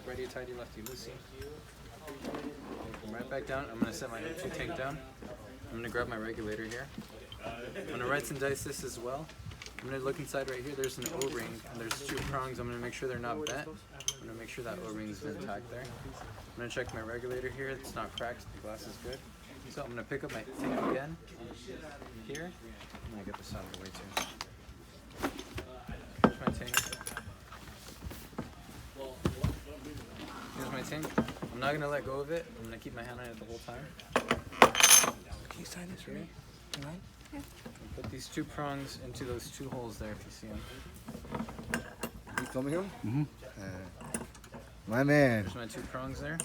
righty tighty, lefty loosey. Come right back down. I'm gonna set my O2 tank down. I'm gonna grab my regulator here. I'm gonna write some dice this as well. I'm gonna look inside right here. There's an O-ring and there's 2 prongs. I'm gonna make sure they're not bent. I'm gonna make sure that O-ring is intact there. I'm gonna check my regulator here. It's not cracked. The glass is good. So I'm gonna pick up my tank again here. I'm gonna get this out of the way too. Here's my tank. Here's my tank. I'm not gonna let go of it. I'm gonna keep my hand on it the whole time. Can you sign this for me? Yeah. Put these 2 prongs into those 2 holes there if you see them. You filming him? Mm-hmm. My man. There's my 2 prongs there.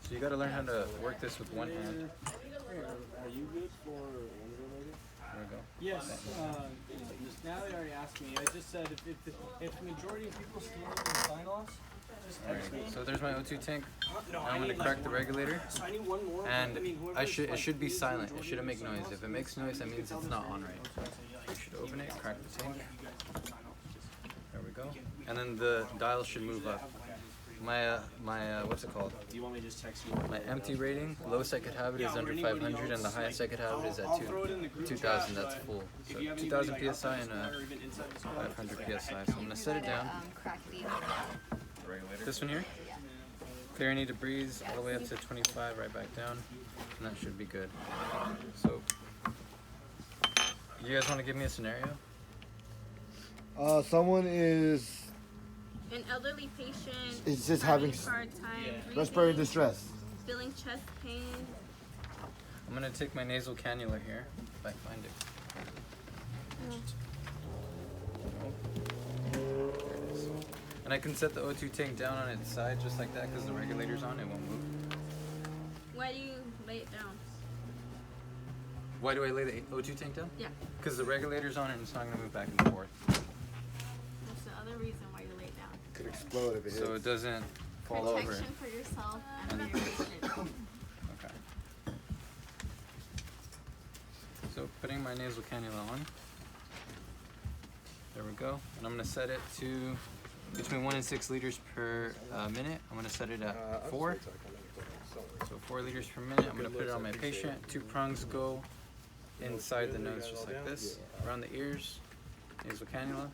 So you gotta learn how to work this with one hand. Are you good for Wednesday later? There we go. Yes. Now they already asked me. I just said if the majority of people still need to sign offs, just text me. So there's my O2 tank. Now I'm gonna crack the regulator. So I need one more. And it should be silent. It shouldn't make noise. If it makes noise, that means it's not on right. You should open it, crack the tank. There we go. And then the dial should move up. My what's it called? Do you want me to just text you? My empty rating, lowest I could have it is under 500, and the highest I could have it is at 2,000. That's full. So 2,000 psi and 500 psi. So I'm gonna set it down. This one here. Clear any debris all the way up to 25, right back down, and that should be good. So, you guys want to give me a scenario? Someone is An elderly patient It's just having hard time respiratory breathing, distress. feeling chest pain. I'm gonna take my nasal cannula here, if I find it. There it is. And I can set the O2 tank down on its side just like that because the regulator's on, it won't move. Why do you lay it down? Why do I lay the O2 tank down? Yeah. Because the regulator's on it and it's not gonna move back and forth. That's the other reason why you lay it down. Could explode if it hits. So it doesn't fall over. Protection for yourself and for your patient. Okay. So putting my nasal cannula on. There we go. And I'm gonna set it to between 1 and 6 liters per minute. I'm gonna set it at 4. So 4 liters per minute. I'm gonna put it on my patient. 2 prongs go inside the nose just like this. Around the ears. Nasal cannula.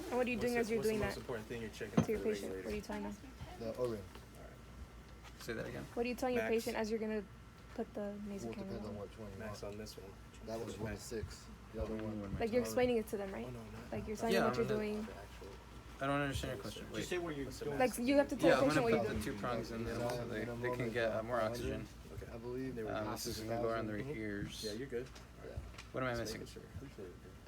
And what are you doing as you're doing that to your patient? What are you telling them? The O-ring. Say that again. What are you telling your patient as you're gonna put the nasal Will depend on cannula on? which one you Max want. on this one. That was 1 to 6. The other one. Like you're explaining it to them, right? Like you're telling them what you're doing. I don't understand your question. Wait. Just say where you're doing. Like you have to tell Yeah, the I'm patient gonna what you're put the doing. 2 prongs in there so they can get more oxygen. I believe they were This is gonna go around their ears. Yeah, you're good. What am I missing?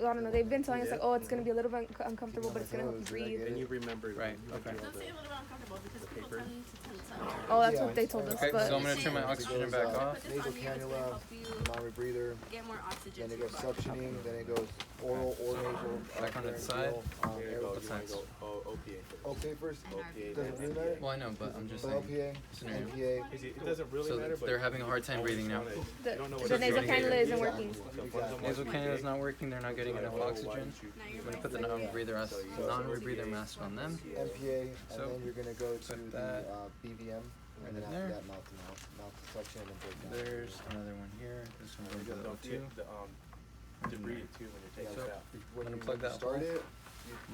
I don't know. They've been telling us like, oh, it's gonna be a little bit uncomfortable, but it's gonna help you breathe. And you remember. Right, okay. Don't say a little bit uncomfortable because people tell me to tell them. Oh, that's what they told us. Okay, But so I'm gonna turn my oxygen back off. Put this on Nasal you, it's gonna cannula, help you non-rebreather, get more oxygen. then to it your goes body. suctioning, then it goes oral or nasal. Back on its side. What's next? Okay first? NRV. Doesn't really matter? Well, I know, but I'm just So saying. LPA, Scenario. NPA. It doesn't really So matter, but they're having a hard time breathing now. the nasal cannula isn't working. Nasal cannula is not working. They're not getting enough oxygen. Now I'm you're gonna right. put the non-rebreather mask on them. NPA, and So, then you're gonna go to put the that BVM, right and then in after there. that mouth to mouth to suction and break down. There's another one here. This one goes to the O2. debris too when you're taking So, it out. When I'm gonna you plug that start hole. it,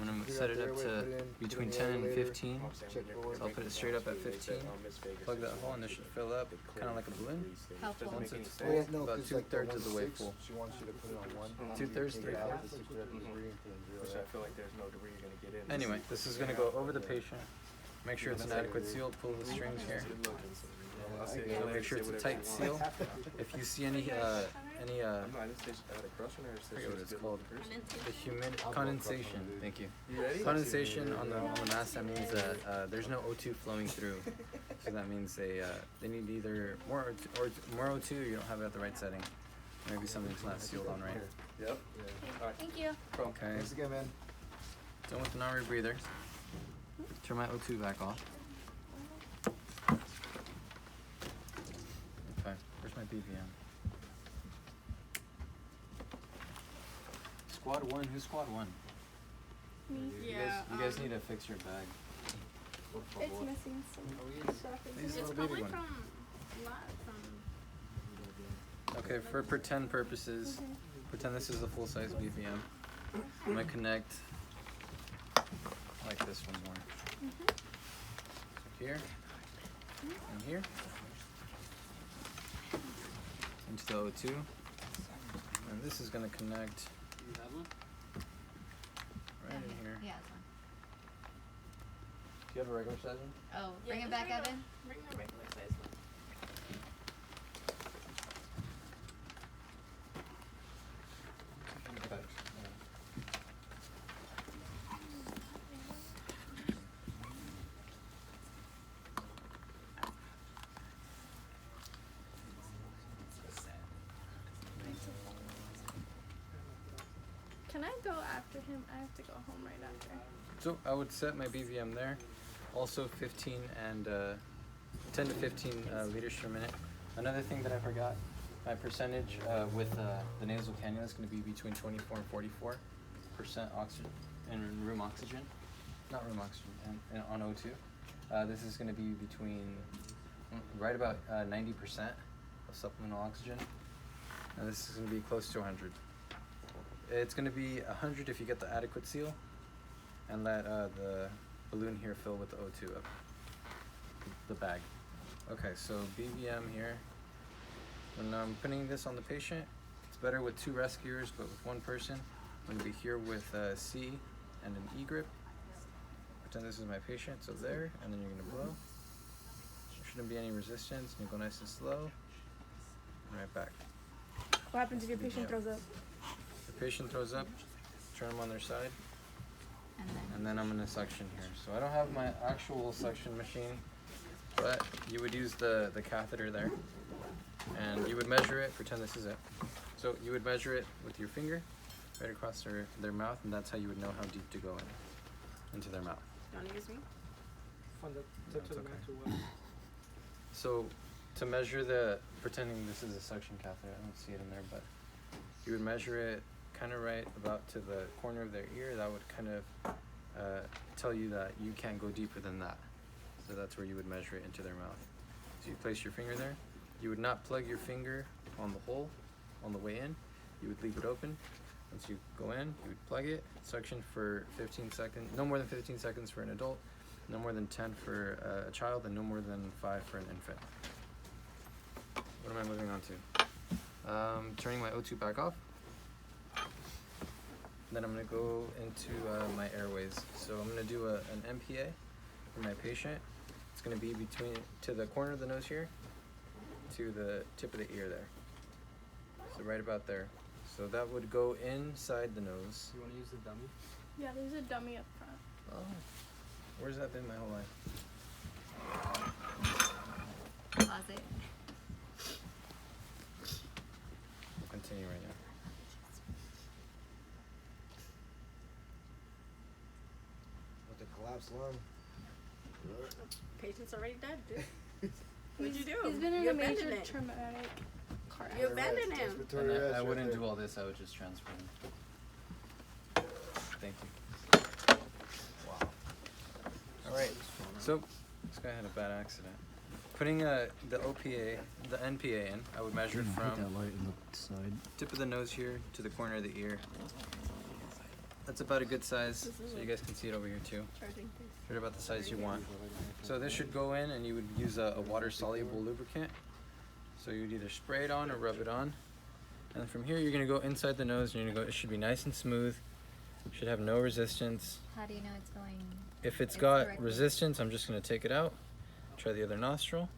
I'm gonna figure set out it the up airway, to put it in between the 10 and elevator, 15. check for So I'll put it straight up at 15. Plug that hole and it should fill up, kind of like a balloon. Helpful. Once it's Oh, full, yeah, no, about 'cause like the 2/3 of the way 1/6, full. she wants you to put it on one. 2/3, Take it out, 3/4. just to put it in the debris and zero Which I out. feel like there's no debris you're gonna get in. Anyway, this is gonna go over the patient. Make sure it's an adequate seal. Pull the strings here. So make sure it's a tight seal. If you see any I forget what it's called. The condensation. Thank you. Condensation on the mask. That means that there's no O2 flowing through. So that means they need either more O2 or you don't have it at the right setting. Maybe something's not sealed on right. Yep. Thank you. Okay. Thanks again, man. Done with the non-rebreather. Turn my O2 back off. Okay, where's my BVM? Squad 1, who's squad 1? Yeah. You guys need to fix your bag. It's it's missing some stuff. These It's little probably baby one. from Okay, for pretend purposes, pretend this is a full-size BVM. I'm gonna connect like this one more. So here and here into the O2, and this is gonna connect right in here. Yeah, it's fine. Do you have a regular size one? Oh, bring it back, Evan. Bring the regular size one. Can I go after him? I have to go home right after. So I would set my BVM there. Also 15 and 10 to 15 liters per minute. Another thing that I forgot, my percentage with the nasal cannula is going to be between 24 and 44% oxygen and room oxygen, not room oxygen, and on O2. This is going to be between right about 90% of supplemental oxygen, and this is going to be close to 100. It's going to be 100 if you get the adequate seal, and let the balloon here fill with the O2 up the bag. Okay, so BVM here. When I'm putting this on the patient, it's better with 2 rescuers, but with 1 person. I'm going to be here with C and an E grip. Pretend this is my patient, so there, and then you're going to blow. There shouldn't be any resistance, and you go nice and slow, and right back. What happens if your patient throws up? The patient throws up, turn them on their side, and then I'm going to suction here. So I don't have my actual suction machine, but you would use the catheter there, and you would measure it. Pretend this is it. So you would measure it with your finger right across their mouth, and that's how you would know how deep to go into their mouth. You want to use me? From the tip to the okay. max or what? So to measure pretending this is a suction catheter, I don't see it in there, but you would measure it kind of right about to the corner of their ear. That would kind of tell you that you can't go deeper than that. So that's where you would measure it into their mouth. So you place your finger there. You would not plug your finger on the hole on the way in. You would leave it open. Once you go in, you would plug it, suction for 15 seconds, no more than 15 seconds for an adult, no more than 10 for a child, and no more than 5 for an infant. What am I moving on to? Turning my O2 back off. Then I'm going to go into my airways. So I'm going to do an MPA for my patient. It's going to be to the corner of the nose here, to the tip of the ear there. So right about there. So that would go inside the nose. You want to use the dummy? Yeah, there's a dummy up front. Oh, where's that been my whole life? Closet. We'll continue right now. With the collapsed lung. Patient's already dead, dude. What'd you do? He's been in You a major abandoned it. traumatic car You accident. abandoned him. And I wouldn't do all this, I would just transfer them. Thank you. Wow. Alright, so this guy had a bad accident. Putting the OPA, the NPA in, I would measure it from light in the side. tip of the nose here to the corner of the ear. That's about a good size, so you guys can see it over here too. Charging thing. Right about the size you want. So this should go in, and you would use a water-soluble lubricant. So you'd either spray it on or rub it on. And from here, you're gonna go inside the nose, and you're gonna go. It should be nice and smooth. Should have no resistance. How do you know it's going? If it's It's got directly. resistance, I'm just gonna take it out. Try the other nostril,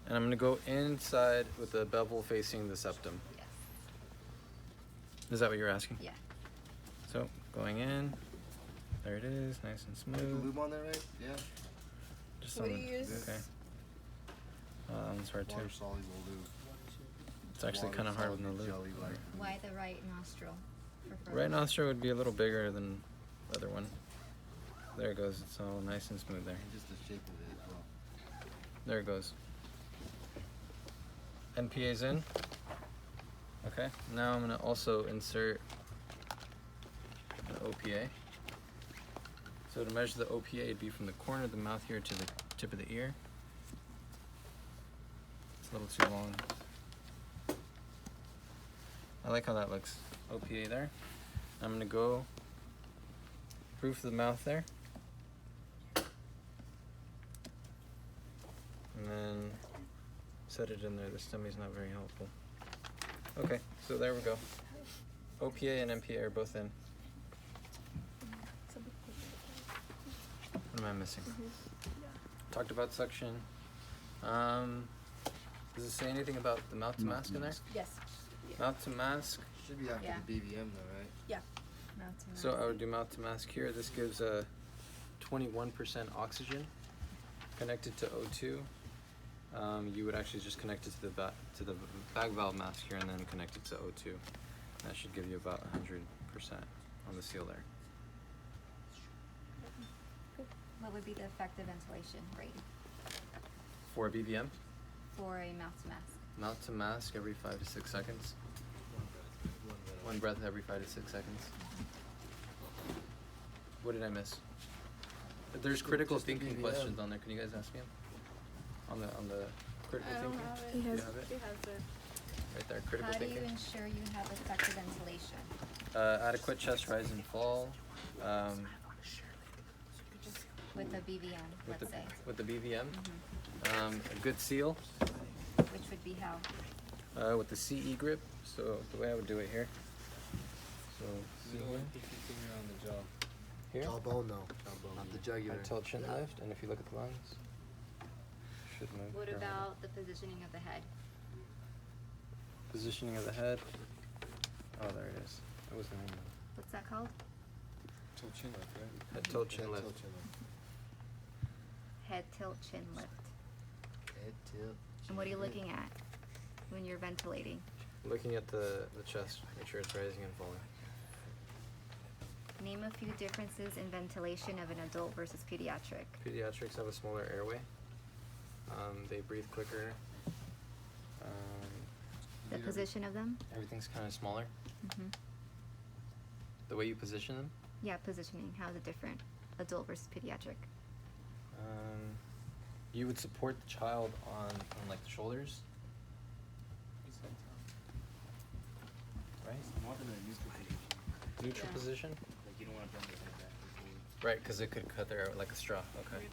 and I'm gonna go inside with the bevel facing the septum. Yes. Is that what you're asking? Yeah. So going in. There it is, nice and smooth. Lube on there, right? Yeah. Just What on do you use? Okay. It's hard too. Water soluble lube. It's actually kind of hard with no lube. Jelly like. Why the right nostril? For Right nostril would be a little bigger than the other one. There it goes. It's all nice and smooth there. And just the shape of it as well. There it goes. NPA's in. Okay. Now I'm gonna also insert an OPA. So to measure the OPA, it'd be from the corner of the mouth here to the tip of the ear. It's a little too long. I like how that looks. OPA there. I'm gonna go roof the mouth there. And then set it in there. The stemmy is not very helpful. Okay, so there we go. OPA and MPA are both in. What am I missing? Talked about suction. Does it say anything about the mouth to mask in there? Yes. Mouth to mask. Should be after Yeah. the BVM though, right? Yeah. Mouth to So mouth. I would do mouth to mask here. This gives a 21% oxygen connected to O2. You would actually just connect it to the bag valve mask here and then connect it to O2. That should give you about 100% on the seal there. What would be the effective ventilation rate For a BVM, for a mouth to mask? mouth to mask every 5 to 6 seconds. One breath every 5 to 6 seconds. What did I miss? There's critical just the thinking BVM. questions on there. Can you guys ask me 'em? On the critical I don't thinking? have it. He You has. have it She has it. right there. Critical How do you thinking. ensure you have effective ventilation? Adequate chest rise and fall. With a BVM, With let's say. with the BVM. Mhm. A good seal. Which would be how? With the CE grip. So the way I would do it here. So see here. Finger on the jaw. Here. Jawbone though. Jawbone. Not the I jugular. tilt chin lift, and if you look at the lungs, should move. What here. about the positioning of the head? Positioning of the head? Oh, there it is. That was the name. What's that called? Tilt chin lift, right? Head tilt chin lift. Tilt chin lift. Head tilt chin lift. Head tilt. And what are you looking at when you're ventilating? Looking at the chest, make sure it's rising and falling. Name a few differences in ventilation of an adult versus pediatric. Pediatrics have a smaller airway. They breathe quicker. The Yeah. position of them? Everything's kind of smaller. Mm-hmm. The way you position them. Yeah, positioning. How is it different? Adult versus pediatric. You would support the child on like the shoulders, right? More than a neutral position. Neutral Yeah. position. Like you don't want to bend your head back. Right, because it could cut their air like a straw. Okay.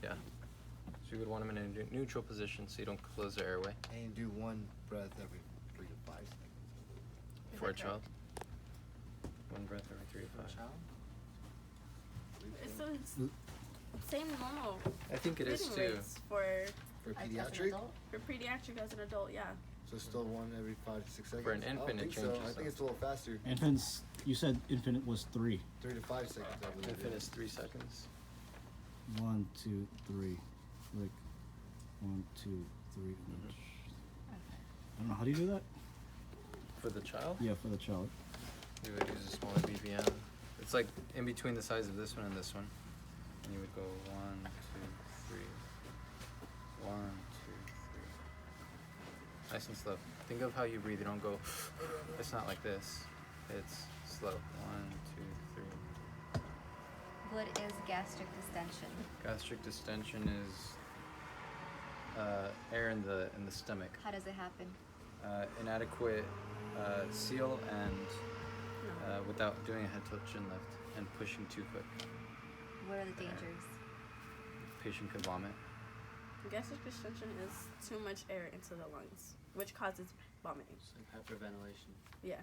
Yeah. So you would want them in a neutral position so you don't close their airway And you do one breath every 3 to 5 seconds. for a that child. One breath every 3 to 5. It's same normal I think it is breathing too. rates for For As an pediatric? adult? pediatric as an adult. Yeah. So still one every 5 to 6 seconds? For an I don't infant, it think so. changes I think some. it's a little faster. Infants, you said infant was 3. 3 to 5 seconds, I believe. Infant is 3 seconds. 1, 2, 3. Like 1, 2, 3. I don't know. How do you do that? For the child, Yeah, for the child. you would use a smaller BVM. It's like in between the size of this one and this one. And you would go 1, 2, 3. 1, 2, 3. Nice and slow. Think of how you breathe. You don't go. It's not like this. It's slow. 1, 2, 3. What is gastric distension? Gastric distension is air in the stomach. How does it happen? Inadequate seal and without doing a head tilt chin lift and pushing too quick. What are the dangers? Patient could vomit. Gastric distension is too much air into the lungs, which causes vomiting. It's like hyperventilation. Yeah.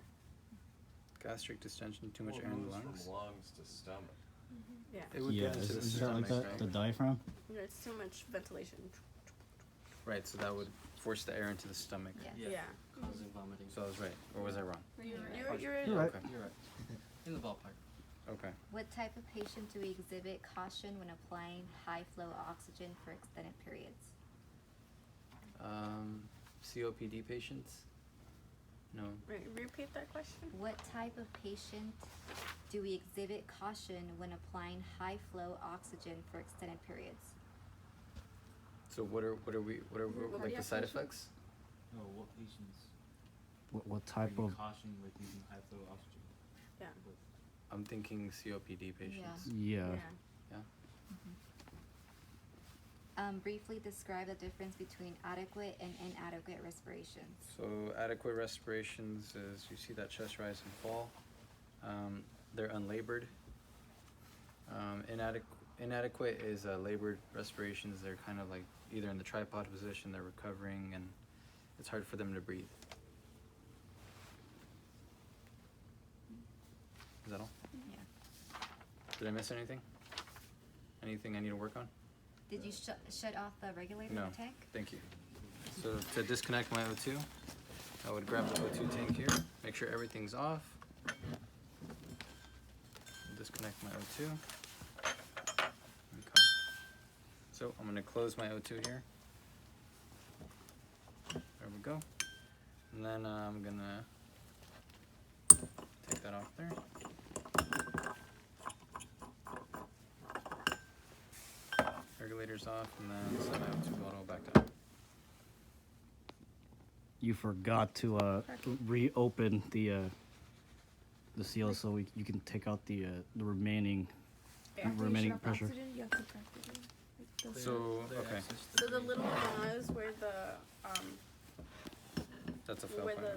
Gastric distension, too much air in the lungs. From lungs to stomach. Yeah. It would Yeah, get into the is that like stomach, that? right? The diaphragm? It's too much ventilation. Right, so that would force the air into the stomach. Yes. Yeah. Causing vomiting. So I was right, or was I wrong? You're You're right. Okay. You're right. In the ballpark. Okay. What type of patient do we exhibit caution when applying high flow oxygen for extended periods? COPD patients? No. Repeat that question. What type of patient do we exhibit caution when applying high flow oxygen for extended periods? So what are like the side patients? effects? No, what patients What are type you of. cautioning with using high flow oxygen? Yeah. I'm thinking COPD patients. Yeah. Yeah. Briefly describe the difference between adequate and inadequate respirations. So adequate respirations is you see that chest rise and fall. They're unlabored. Inadequate is labored respirations. They're kind of like either in the tripod position, they're recovering, and it's hard for them to breathe. Is that all? Yeah. Did I miss anything? Anything I need to work on? Did you shut off the regulator No. in the tank? Thank you. So to disconnect my O2, I would grab the O2 tank here, make sure everything's off. Disconnect my O2. Okay. So I'm gonna close my O2 here. There we go. And then I'm gonna take that off there. Regulator's off, and then set my O2 bottle back down. You forgot to reopen the seal so you can take out the remaining Yeah. After you remaining shut off pressure. oxygen, you have to crack the seal. Like, the- So, okay, So the little pause where the that's a fail where point.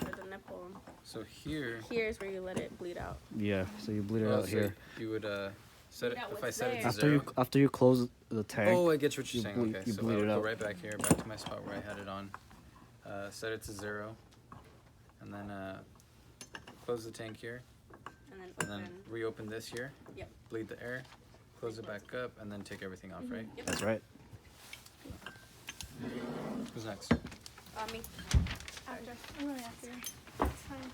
where the nipple So here, here is where you let it bleed out. Yeah, so you bleed it oh, out so here. you would set it, Bleed out if I what's set it to there. zero. After you close the tank. Oh, I get what you're you saying. bleed- Okay, you so bleed I would it go out. right back here, back to my spot where I had it on. Set it to 0, and then close the tank here, And then and open. then reopen this here. Yep. Bleed the air, close it back up, and then take everything off. Right? Yep. That's right. Who's next? Me. After. I'm really after. It's fine.